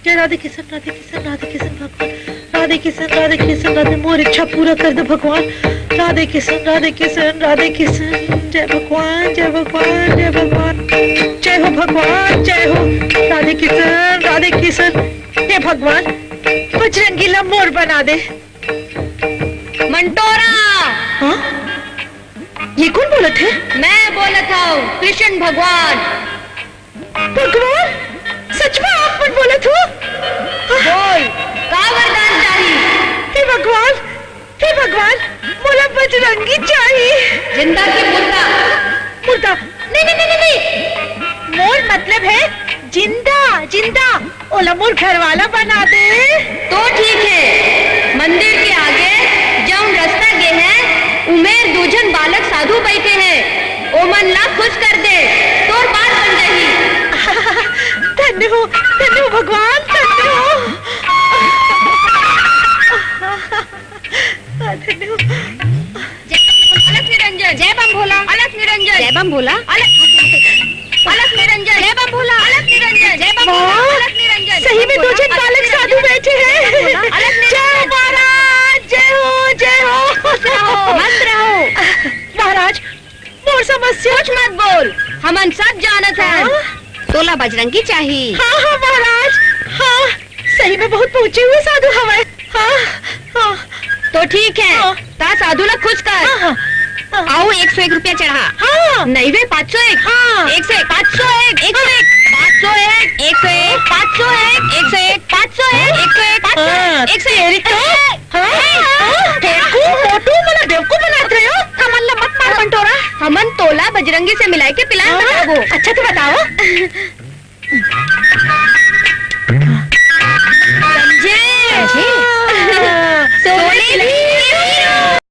जय राधे किशन राधे किशन राधे किशन भगवान, राधे किशन राधे किशन राधे, मोर इच्छा पूरा कर दे भगवान, राधे किशन राधे किशन राधे किशन। जय भगवान जय भगवान जय भगवान, जय हो भगवान जय हो, राधे किशन हे भगवान बजरंगीला मोर बना दे। मंटोरा। हाँ ये कौन बोला थे? मैं बोला था कृष्ण भगवान। भगवान सच में आप कौन बोले थे? बोल का वरदान चाहिए? हे भगवान बोला बजरंगी चाहिए। जिंदा की मुर्दा? मुर्दा नहीं नहीं नहीं नहीं, मोर मतलब है जिंदा जिंदा, ओला मोर घर वाला बना दे। तो ठीक है, मंदिर के आगे जौन रास्ता गे है उमेर दूजन बालक साधु बैठे हैं, ओ मन ला खुश कर दे, तोर बात बन जाही। धन्य हो भगवान, धन्य हो। धन्य हो। अलग निरंजन जय बम भोला, अलग निरंजन जय बम भोला, अलग निरंजन जय बम भोला, अलग निरंजन जय बम भोला, अलग निरंजन। सही में दो जन बालक साधु बैठे हैं। जय महाराज, जय हो मत रहो। महाराज मोर समस्या कुछ मत बोल, हमन सब जानत है तोला बजरंगी चाहिए। हाँ महाराज, हाँ सही में बहुत पहुँचे हुए साधु हवा। हाँ तो ठीक है, ता साधु ला खुश कर। आओ 101 रुपया चढ़ा। हाँ नहीं वे 501। हाँ 101 501 101 501 101 501 101 501 101 501 मोटू मला बेवकूफ बनाते रहे हो। हमन ला मत मार बंटोरा, हमन तोला बजरंगी से मिलाई के पिलाए बताओ। अच्छा तो बताओ।